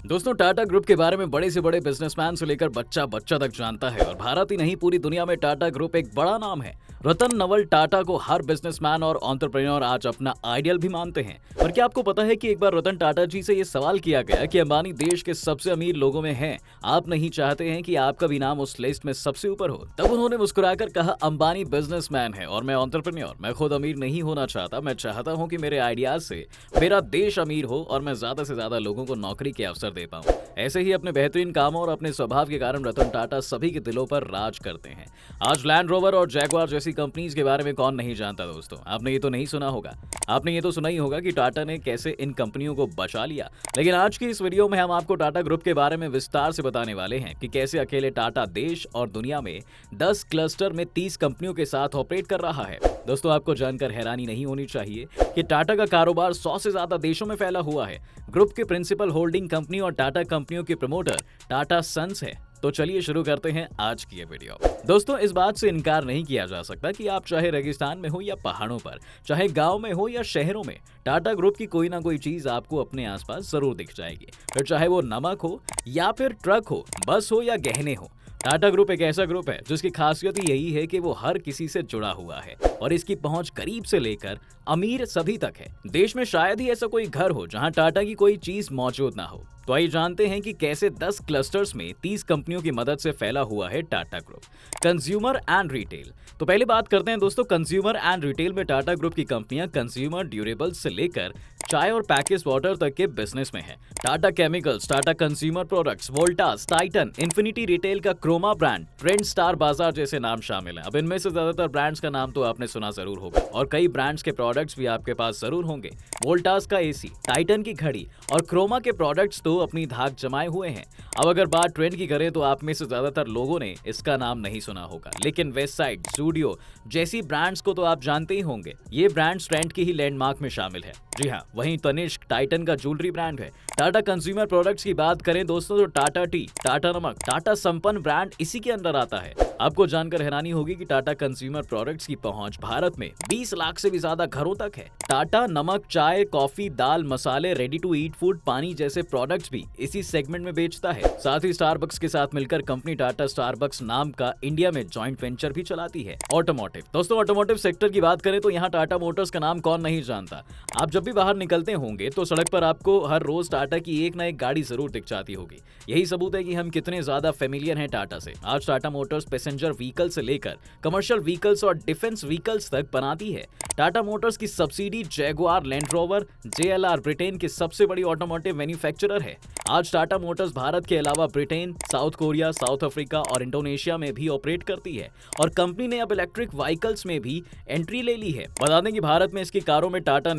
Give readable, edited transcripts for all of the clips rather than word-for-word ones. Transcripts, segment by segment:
दोस्तों, टाटा ग्रुप के बारे में बड़े से बड़े बिजनेसमैन से लेकर बच्चा बच्चा तक जानता है और भारत ही नहीं पूरी दुनिया में टाटा ग्रुप एक बड़ा नाम है। रतन नवल टाटा को हर बिजनेसमैन और एंटरप्रेन्योर आज अपना आइडियल भी मानते हैं। पर क्या आपको पता है कि एक बार रतन टाटा जी से ये सवाल किया गया कि अंबानी देश के सबसे अमीर लोगों में हैं, आप नहीं चाहते हैं कि आपका भी नाम उस लिस्ट में सबसे ऊपर हो? तब उन्होंने मुस्कुराकर कहा, अंबानी बिजनेसमैन है और मैं एंटरप्रेन्योर। मैं खुद अमीर नहीं होना चाहता। मैं चाहता हूँ कि मेरे आइडियाज से मेरा देश अमीर हो और मैं ज्यादा से ज्यादा लोगों को नौकरी के अवसर दे पाऊं। ऐसे ही अपने बेहतरीन कामों और अपने स्वभाव के कारण रतन टाटा सभी के दिलों पर राज करते हैं। आज लैंड रोवर और जैगुआर जैसी कंपनीज के बारे में कौन नहीं जानता दोस्तों? आपने ये तो नहीं सुना होगा। आपने ये तो सुना ही होगा कि टाटा ने कैसे इन कंपनियों को बचा लिया। लेकिन आज की इस वीडियो में हम आपको टाटा ग्रुप के बारे में विस्तार से बताने वाले हैं कि कैसे अकेले टाटा देश और दुनिया में 10 क्लस्टर में 30 कंपनियों के साथ ऑपरेट कर रहा है। दोस्तों, आपको जानकर हैरानी नहीं होनी चाहिए कि टाटा का कारोबार 100 से ज्यादा देशों में फैला हुआ है। ग्रुप के प्रिंसिपल होल्डिंग कंपनी और टाटा कंपनियों के प्रमोटर टाटा सन्स है। तो चलिए शुरू करते हैं आज की ये वीडियो। दोस्तों, इस बात से इनकार नहीं किया जा सकता कि आप चाहे रेगिस्तान में हो या पहाड़ों पर, चाहे गांव में हो या शहरों में, टाटा ग्रुप की कोई ना कोई चीज आपको अपने आसपास जरूर दिख जाएगी। फिर चाहे वो नमक हो या फिर ट्रक हो, बस हो या गहने हो, टाटा ग्रुप एक ऐसा ग्रुप है जिसकी खासियत ही यही है कि वो हर किसी से जुड़ा हुआ है और इसकी पहुंच गरीब से लेकर अमीर सभी तक है। देश में शायद ही ऐसा कोई घर हो जहां टाटा की कोई चीज मौजूद ना हो। तो आइए जानते हैं कि कैसे 10 क्लस्टर्स में 30 कंपनियों की मदद से फैला हुआ है Tata group. Consumer and retail. तो पहले बात करते हैं दोस्तों, कंज्यूमर एंड रिटेल में टाटा ग्रुप की कंपनियां कंज्यूमर ड्यूरेबल्स से लेकर चाय और पैकेज वाटर तक के बिजनेस में है। Tata chemicals, Tata consumer products, Voltas, Titan, infinity retail का क्रोमा ब्रांड, ट्रेंड स्टार बाजार जैसे नाम शामिल हैं। अब इनमें से ज्यादातर ब्रांड्स का नाम तो आपने सुना जरूर होगा और कई ब्रांड्स के प्रोडक्ट्स भी आपके पास जरूर होंगे। वोल्टास का एसी, टाइटन की घड़ी और क्रोमा के प्रोडक्ट्स तो अपनी धाक जमाए हुए हैं। अब अगर बात ट्रेंड की करें तो आप में से ज्यादातर लोगों ने इसका नाम नहीं सुना होगा, लेकिन वेस्टसाइड, जूडियो जैसी ब्रांड्स को तो आप जानते ही होंगे। ये ब्रांड्स ट्रेंड की ही लैंडमार्क में शामिल है। जी हाँ, वहीं तनिष्क टाइटन का ज्वेलरी ब्रांड है। टाटा कंज्यूमर प्रोडक्ट्स की बात करें दोस्तों तो टाटा टी, टाटा नमक, टाटा संपन्न ब्रांड इसी के अंदर आता है। आपको जानकर हैरानी होगी कि टाटा कंज्यूमर प्रोडक्ट्स की पहुंच भारत में 20 लाख से भी ज्यादा घरों तक है। टाटा नमक, चाय, कॉफी, दाल, मसाले, रेडी टू ईट फूड, पानी जैसे प्रोडक्ट्स भी इसी सेगमेंट में बेचता है। साथ ही स्टारबक्स के साथ मिलकर कंपनी टाटा स्टारबक्स नाम का इंडिया में जॉइंट वेंचर भी चलाती है। ऑटोमोटिव। दोस्तों, ऑटोमोटिव सेक्टर की बात करें तो यहाँ टाटा मोटर्स का नाम कौन नहीं जानता। आप जब भी बाहर निकलते होंगे तो सड़क पर आपको हर रोज टाटा की एक ना एक गाड़ी जरूर दिख जाती होगी। यही सबूत है कि हम कितने ज्यादा फेमिलियर हैं टाटा से। आज टाटा मोटर्स पैसेंजर व्हीकल से लेकर कमर्शियल व्हीकल्स और डिफेंस व्हीकल्स तक बनाती है। टाटा मोटर्स की subsidy Jaguar land rover JLR Britain की सबसे बड़ी ऑटोमोटिव मैन्युफैक्चरर है। आज टाटा मोटर्स भारत के अलावा Britain, south Korea, south Africa और इंडोनेशिया में भी ऑपरेट करती है और कंपनी ने अब इलेक्ट्रिक व्हीकल्स में भी एंट्री ले ली है। बता दें कि भारत में इसकी कारों में Tata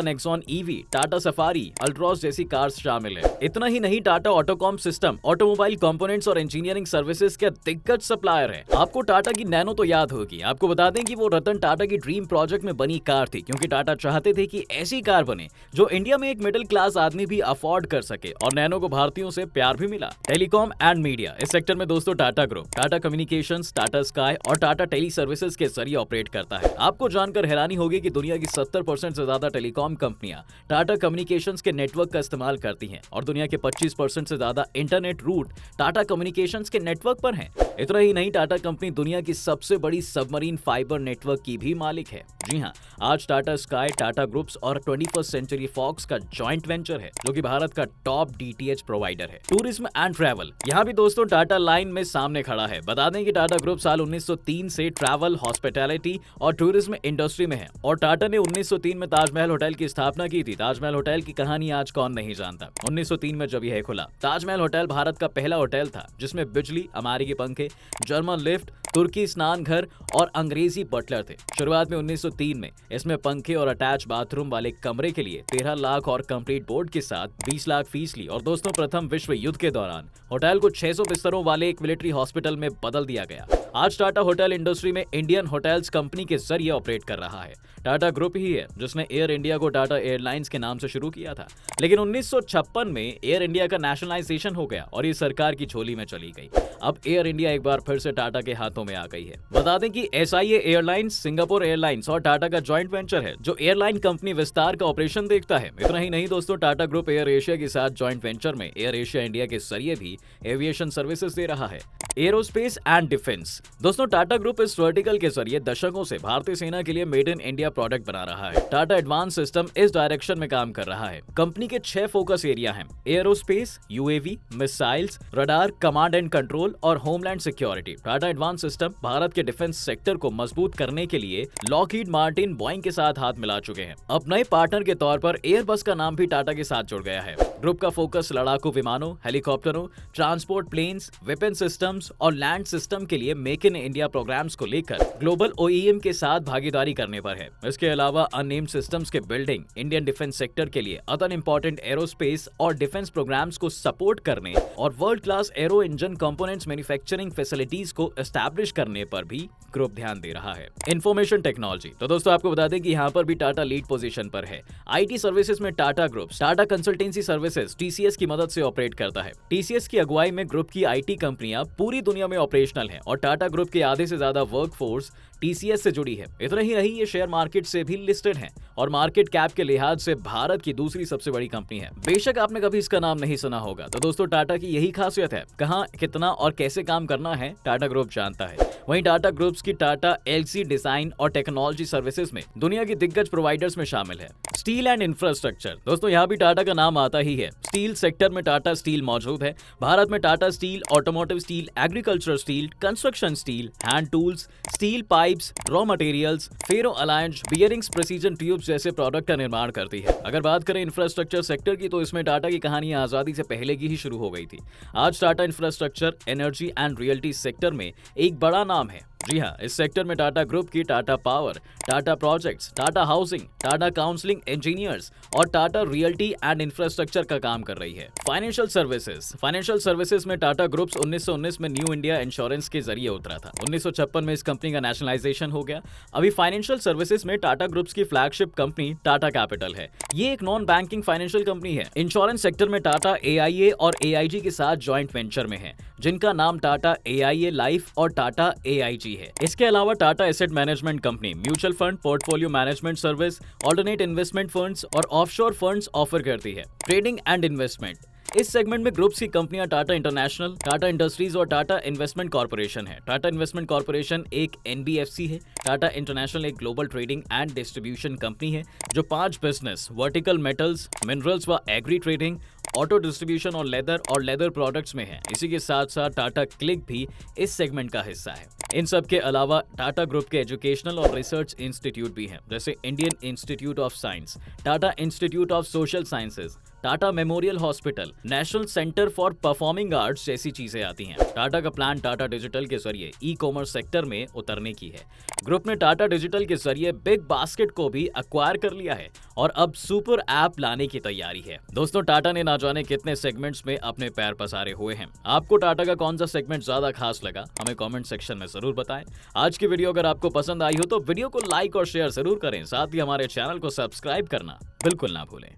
Nexon EV, Tata safari, Altroz जैसी कार्स शामिल है। इतना ही नहीं, Tata Autocomp system, automobile components और इंजीनियरिंग सर्विसेज के दिग्गज सप्लायर है। आपको टाटा की नैनो तो याद होगी। आपको बता दें कि वो रतन टाटा की ड्रीम प्रोजेक्ट में बनी कार थी, क्योंकि टाटा चाहते थे कि ऐसी कार बने जो इंडिया में एक मिडिल क्लास आदमी भी अफोर्ड कर सके और नैनो को भारतीयों से प्यार भी मिला। Telecom and media. इस सेक्टर में दोस्तों Tata group Tata communications, Tata sky और टाटा टेली सर्विसेज के जरिए ऑपरेट करता है। आपको जानकर हैरानी होगी कि दुनिया की 70% से ज्यादा टेलीकॉम कंपनियां टाटा कम्युनिकेशंस के नेटवर्क का इस्तेमाल करती हैं और दुनिया के 25% से ज्यादा इंटरनेट रूट टाटा कम्युनिकेशंस के नेटवर्क पर हैं। इतना ही नहीं, टाटा कंपनी दुनिया की सबसे बड़ी सबमरीन फाइबर नेटवर्क की भी मालिक है। जी हाँ, आज टाटा स्काई टाटा ग्रुप्स और 21st सेंचुरी फॉक्स का जॉइंट वेंचर है, जो कि भारत का टॉप DTH प्रोवाइडर है। Tourism and travel. यहाँ भी दोस्तों टाटा लाइन में सामने खड़ा है। बता दें कि टाटा ग्रुप साल 1903 से ट्रैवल, हॉस्पिटैलिटी और टूरिज्म इंडस्ट्री में है और टाटा ने 1903 में ताजमहल होटल की स्थापना की थी। ताजमहल होटल की कहानी आज कौन नहीं जानता। 1903 में जब यह खुला, ताजमहल होटल भारत का पहला होटल था जिसमें बिजली, अमेरिकी पंखे, जर्मन लिफ्ट, तुर्की स्नान घर और अंग्रेजी बटलर थे। शुरुआत में 1903 में इसमें पंखे और अटैच बाथरूम वाले कमरे के लिए 13 लाख और कंप्लीट बोर्ड के साथ 20 लाख फीस ली और दोस्तों प्रथम विश्व युद्ध के दौरान होटल को 600 बिस्तरों वाले एक मिलिट्री हॉस्पिटल में बदल दिया गया। आज टाटा होटल इंडस्ट्री में इंडियन होटल्स कंपनी के जरिए ऑपरेट कर रहा है। टाटा ग्रुप ही है जिसने एयर इंडिया को टाटा एयरलाइंस के नाम से शुरू किया था, लेकिन 1956 में एयर इंडिया का नेशनलाइजेशन हो गया और ये सरकार की झोली में चली गई। अब एयर इंडिया एक बार फिर से टाटा के हाथों हाथों में आ गई है। बता दें कि SIA एयरलाइंस सिंगापुर एयरलाइंस और टाटा का जॉइंट वेंचर है जो एयरलाइन कंपनी विस्तार का ऑपरेशन देखता है। इतना ही नहीं दोस्तों, टाटा ग्रुप एयर एशिया के साथ जॉइंट वेंचर में एयर एशिया इंडिया के जरिए भी एविएशन सर्विसेज दे रहा है। एरोस्पेस एंड डिफेंस, दोस्तों टाटा ग्रुप इस वर्टिकल के जरिए दशकों से भारतीय सेना के लिए मेड इन इंडिया प्रोडक्ट बना रहा है। टाटा एडवांस सिस्टम इस डायरेक्शन में काम कर रहा है। कंपनी के 6 फोकस एरिया हैं: aerospace, UAV, missiles, radar, command and control और homeland security. Tata advanced system Bharat के डिफेंस सेक्टर को मजबूत करने के लिए लॉकहीड मार्टिन, बोइंग के साथ हाथ मिला चुके हैं। अब नए पार्टनर के तौर पर एयरबस का नाम भी टाटा के साथ जुड़ गया है। ग्रुप का फोकस लड़ाकू विमानों, हेलीकॉप्टरों, ट्रांसपोर्ट प्लेन्स, वेपन सिस्टम्स और लैंड सिस्टम के लिए मेक इन इंडिया प्रोग्राम्स को लेकर ग्लोबल OEM के साथ भागीदारी करने पर है। इसके अलावा अननेम्ड सिस्टम्स के बिल्डिंग, इंडियन डिफेंस सेक्टर के लिए अदर इंपॉर्टेंट एरोस्पेस और डिफेंस प्रोग्राम्स को सपोर्ट करने और world class arrow engine components manufacturing facilities को एस्टैब्लिश करने पर भी ग्रुप ध्यान दे रहा है। इंफॉर्मेशन टेक्नोलॉजी, तो दोस्तों आपको बता दें कि यहाँ पर भी टाटा लीड पोजीशन पर है। IT सर्विसेज में Tata group Tata consultancy services TCS की मदद से ऑपरेट करता है। TCS की अगुवाई में ग्रुप की IT कंपनियां पूरी दुनिया में ऑपरेशनल हैं और टाटा ग्रुप के आधे से ज्यादा वर्कफोर्स TCS से जुड़ी है। इतना ही नहीं, ये शेयर मार्केट से भी लिस्टेड है और मार्केट कैप के लिहाज से भारत की दूसरी सबसे बड़ी कंपनी है। बेशक आपने कभी इसका नाम नहीं सुना होगा, तो दोस्तों टाटा की यही खासियत है, कहां, कितना और कैसे काम करना है टाटा ग्रुप जानता है। वहीं टाटा ग्रुप्स की टाटा LC डिजाइन और टेक्नोलॉजी सर्विसेज में दुनिया की दिग्गज प्रोवाइडर्स में शामिल है। स्टील एंड इंफ्रास्ट्रक्चर, दोस्तों यहाँ भी टाटा का नाम आता ही है। स्टील सेक्टर में टाटा स्टील मौजूद है। भारत में Tata steel, automotive steel, agriculture steel, construction steel, hand tools, steel pipes, raw materials, ferro alloys, bearings, precision tubes जैसे प्रोडक्ट का निर्माण करती है। अगर बात करें इंफ्रास्ट्रक्चर सेक्टर की, तो इसमें टाटा की कहानी आजादी से पहले की ही शुरू हो गई थी। आज Tata infrastructure, energy and realty sector में एक बड़ा नाम है। जी हाँ, इस सेक्टर में टाटा ग्रुप की Tata power, Tata projects, Tata housing, Tata counselling engineers और टाटा रियल्टी एंड इंफ्रास्ट्रक्चर का काम कर रही है। फाइनेंशियल सर्विसेज में टाटा ग्रुप्स 1919 में न्यू इंडिया इंश्योरेंस के जरिए उतरा था। 1956 में इस कंपनी का नेशनलाइजेशन हो गया। अभी फाइनेंशियल सर्विसेज में टाटा ग्रुप्स की फ्लैगशिप कंपनी टाटा कैपिटल है। ये एक नॉन बैंकिंग फाइनेंशियल कंपनी है। इंश्योरेंस सेक्टर में टाटा AIA और AIG के साथ जॉइंट वेंचर में है, जिनका नाम टाटा AIA लाइफ और टाटा AIG है। इसके अलावा Tata asset management company mutual fund, portfolio management service, alternate investment funds और ऑफशोर फंड्स ऑफर करती है। ट्रेडिंग एंड इन्वेस्टमेंट, इस सेगमेंट में ग्रुप्स की कंपनियां टाटा इंटरनेशनल, टाटा इंडस्ट्रीज और टाटा इन्वेस्टमेंट कॉर्पोरेशन है। टाटा इन्वेस्टमेंट कॉर्पोरेशन एक NBFC है। टाटा इंटरनेशनल एक global trading and distribution company है जो 5 बिजनेस वर्टिकल, मेटल्स, मिनरल्स व एग्री ट्रेडिंग, ऑटो डिस्ट्रीब्यूशन और लेदर प्रोडक्ट्स में है। इसी के साथ साथ टाटा क्लिक भी इस सेगमेंट का हिस्सा है। इन सब के अलावा टाटा ग्रुप के एजुकेशनल और रिसर्च इंस्टीट्यूट भी हैं, जैसे Indian institute of science, Tata institute of social sciences, Tata memorial hospital, national centre for performing arts जैसी चीजें आती हैं। टाटा का प्लान टाटा डिजिटल के जरिए ई-कॉमर्स सेक्टर में उतरने की है। ग्रुप ने टाटा डिजिटल के जरिए बिग बास्केट को भी एक्वायर कर लिया है और अब सुपर ऐप लाने की तैयारी है। दोस्तों टाटा ने ना जाने कितने सेगमेंट्स में अपने पैर पसारे हुए हैं। आपको टाटा का कौन सा सेगमेंट ज्यादा खास लगा, हमें कमेंट सेक्शन में जरूर बताएं। आज की वीडियो अगर आपको पसंद आई हो तो वीडियो को लाइक और शेयर जरूर करें। साथ ही हमारे चैनल को सब्सक्राइब करना बिल्कुल ना भूलें।